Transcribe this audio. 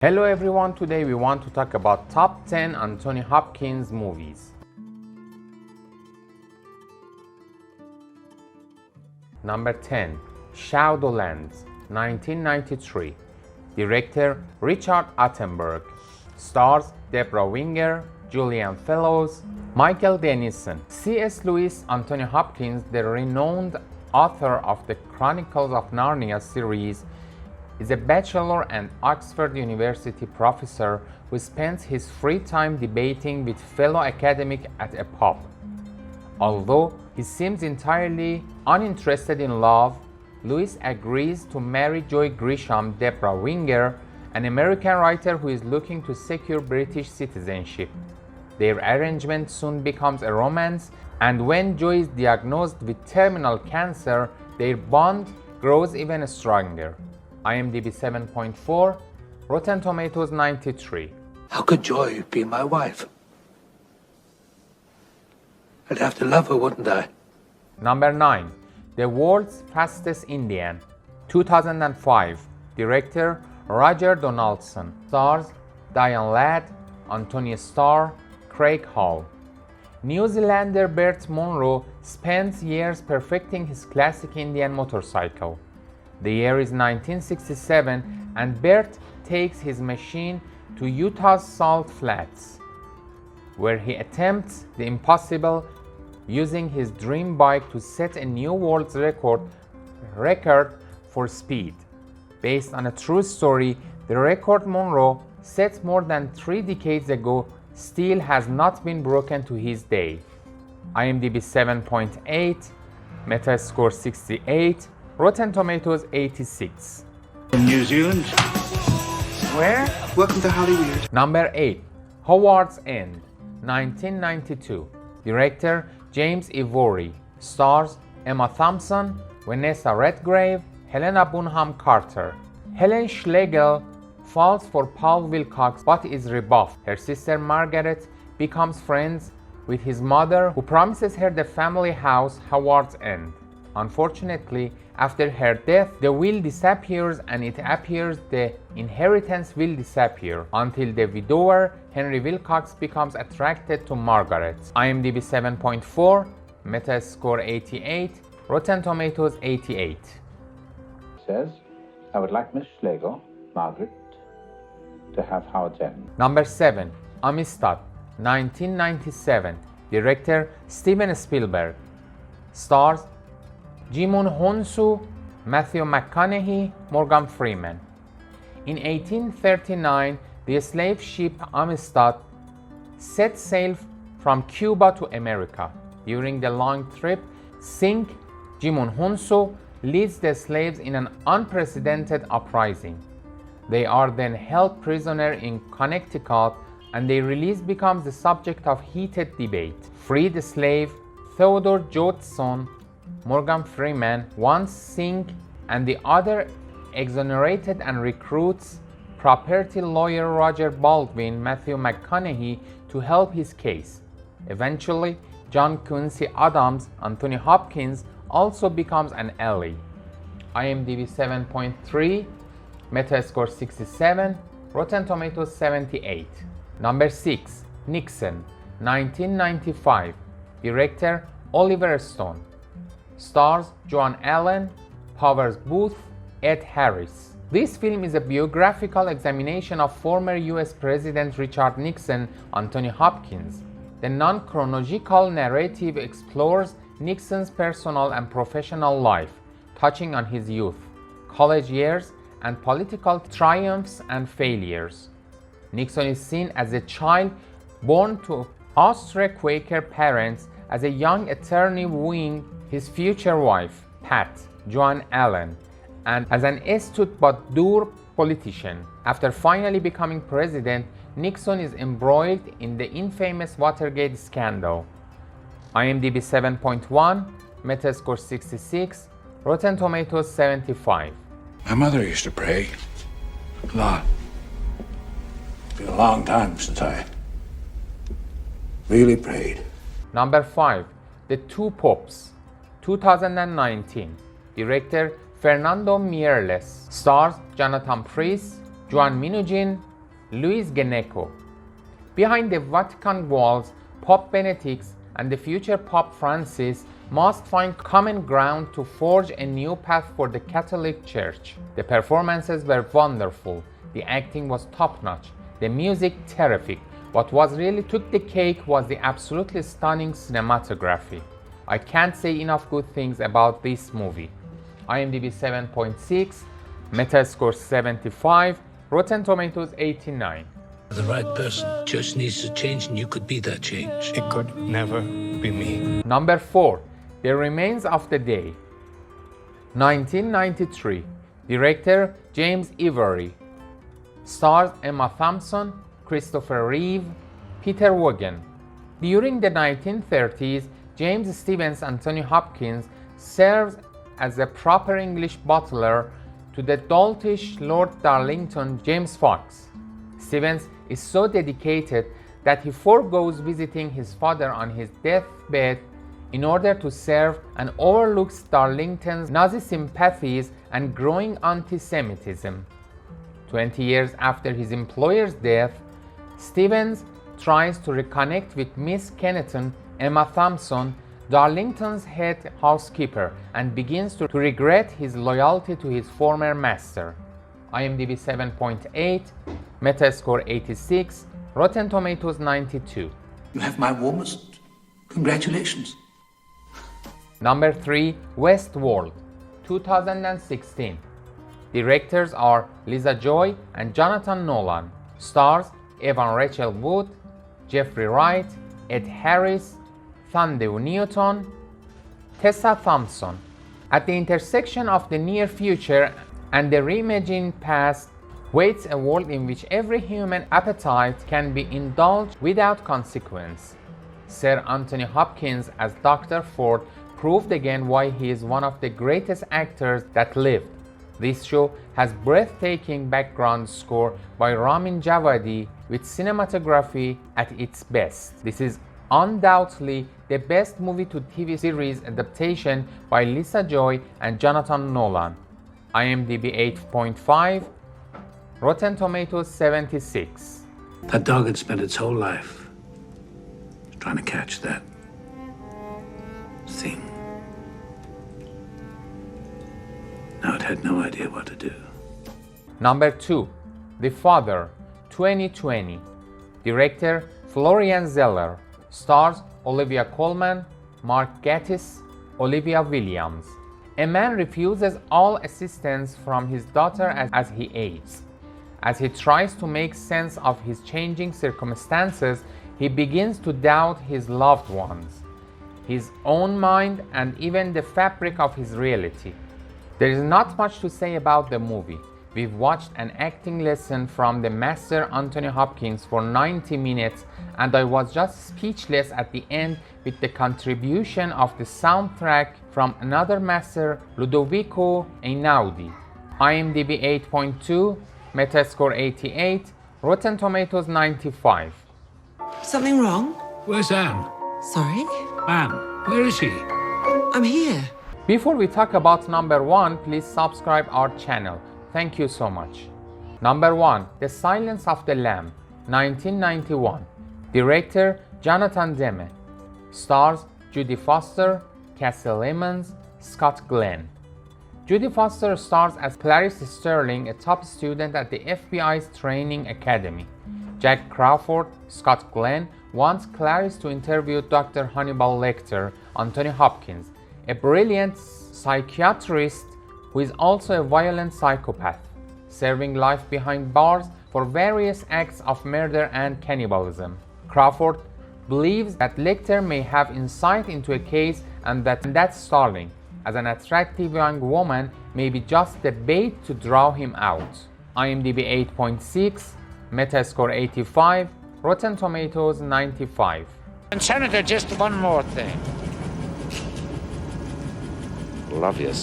Hello everyone, today we want to talk about top 10 Anthony Hopkins movies. Number 10. Shadowlands, 1993. Director Richard Attenborough. Stars Deborah Winger, Julian Fellows, Michael Denison. C.S. Lewis. Anthony Hopkins, the renowned author of the Chronicles of Narnia series, is a bachelor and Oxford University professor who spends his free time debating with fellow academics at a pub. Although he seems entirely uninterested in love, Lewis agrees to marry Joy Grisham, Deborah Winger, an American writer who is looking to secure British citizenship. Their arrangement soon becomes a romance, and when Joy is diagnosed with terminal cancer, their bond grows even stronger. IMDb 7.4, Rotten Tomatoes 93. How could Joy be my wife? I'd have to love her, wouldn't I? Number 9. The World's Fastest Indian, 2005. Director Roger Donaldson. Stars Diane Ladd, Anthony Starr, Craig Hall. New Zealander Bert Munro spends years perfecting his classic Indian motorcycle. The year is 1967 and Bert takes his machine to Utah's Salt Flats, where he attempts the impossible, using his dream bike to set a new world record for speed. Based on a true story, the record Munro set more than 3 decades ago still has not been broken to his day. IMDb 7.8, Metascore 68, Rotten Tomatoes 86. From New Zealand? Where? Welcome to Hollywood. Number 8. Howard's End, 1992. Director James Ivory. Stars Emma Thompson, Vanessa Redgrave, Helena Bonham Carter. Helen Schlegel falls for Paul Wilcox but is rebuffed. Her sister Margaret becomes friends with his mother, who promises her the family house, Howard's End. Unfortunately, after her death, the will disappears and it appears the inheritance will disappear until the widower, Henry Wilcox, becomes attracted to Margaret. IMDb 7.4, Metascore 88, Rotten Tomatoes 88. Says, I would like Miss Schlegel, Margaret, to have Howard's End. Number 7. Amistad, 1997. Director Steven Spielberg. Stars Jimoon Honsu, Matthew McConaughey, Morgan Freeman. In 1839, the slave ship Amistad set sail from Cuba to America. During the long trip, Jimoon Honsu leads the slaves in an unprecedented uprising. They are then held prisoner in Connecticut, and their release becomes the subject of heated debate. Freed slave Theodore Judson, Morgan Freeman wants Singh and the other exonerated and recruits property lawyer Roger Baldwin, Matthew McConaughey, to help his case. Eventually, John Quincy Adams, Anthony Hopkins, also becomes an ally. IMDb 7.3, Metascore 67, Rotten Tomatoes 78. Number 6. Nixon, 1995. Director Oliver Stone. Stars Joan Allen, Powers Booth, Ed Harris. This film is a biographical examination of former US President Richard Nixon, Anthony Hopkins. The non-chronological narrative explores Nixon's personal and professional life, touching on his youth, college years, and political triumphs and failures. Nixon is seen as a child born to Austro-Quaker parents, as a young attorney wooing his future wife, Pat, Joan Allen, and as an astute but dour politician. After finally becoming president, Nixon is embroiled in the infamous Watergate scandal. IMDb 7.1, Metascore 66, Rotten Tomatoes 75. My mother used to pray. A lot. It's been a long time since I really prayed. Number 5. The Two Popes, 2019. Director Fernando Mieres. Stars Jonathan Pryce, Joan Minujin, Luis Geneco. Behind the Vatican walls, Pope Benedict and the future Pope Francis must find common ground to forge a new path for the Catholic Church. The performances were wonderful, the acting was top-notch, the music terrific. What was really took the cake was the absolutely stunning cinematography. I can't say enough good things about this movie. IMDb 7.6, Metascore 75, Rotten Tomatoes 89. The right person. Church needs to change, and you could be that change. It could never be me. Number 4, The Remains of the Day. 1993. Director James Ivory. Stars Emma Thompson, Christopher Reeve, Peter Vaughan. During the 1930s, James Stevens Anthony Hopkins serves as a proper English butler to the doltish Lord Darlington James Fox. Stevens is so dedicated that he forgoes visiting his father on his deathbed in order to serve and overlooks Darlington's Nazi sympathies and growing anti-Semitism. 20 years after his employer's death, Stevens tries to reconnect with Miss Kenneton, Emma Thompson, Darlington's head housekeeper, and begins to regret his loyalty to his former master. IMDb 7.8, Metascore 86, Rotten Tomatoes 92. You have my warmest congratulations. Number 3, Westworld, 2016. Directors are Lisa Joy and Jonathan Nolan. Stars Evan Rachel Wood, Jeffrey Wright, Ed Harris, Thandeu Newton, Tessa Thompson. At the intersection of the near future and the reimagined past waits a world in which every human appetite can be indulged without consequence. Sir Anthony Hopkins as Dr. Ford proved again why he is one of the greatest actors that lived. This show has breathtaking background score by Ramin Djawadi with cinematography at its best. This is undoubtedly the best movie-to-TV series adaptation by Lisa Joy and Jonathan Nolan. IMDb 8.5, Rotten Tomatoes 76. That dog had spent its whole life trying to catch that thing. Now it had no idea what to do. Number 2, The Father, 2020. Director Florian Zeller. Stars Olivia Colman, Mark Gatiss, Olivia Williams. A man refuses all assistance from his daughter as he ages. As he tries to make sense of his changing circumstances, he begins to doubt his loved ones, his own mind, and even the fabric of his reality. There is not much to say about the movie. We've watched an acting lesson from the master Anthony Hopkins for 90 minutes, and I was just speechless at the end with the contribution of the soundtrack from another master, Ludovico Einaudi. IMDb 8.2, Metascore 88, Rotten Tomatoes 95. Something wrong? Where's Anne? Sorry? Anne, where is she? I'm here. Before we talk about number 1, please subscribe our channel. Thank you so much. Number 1, The Silence of the Lamb, 1991. Director Jonathan Demme. Stars Judy Foster, Cassie Lemons, Scott Glenn. Judy Foster stars as Clarice Sterling, a top student at the FBI's training academy. Jack Crawford, Scott Glenn, wants Clarice to interview Dr. Hannibal Lecter, Anthony Hopkins, a brilliant psychiatrist who is also a violent psychopath, serving life behind bars for various acts of murder and cannibalism. Crawford believes that Lecter may have insight into a case and that Starling, as an attractive young woman, may be just the bait to draw him out. IMDb 8.6, Metascore 85, Rotten Tomatoes 95. And Senator, just one more thing. Love you.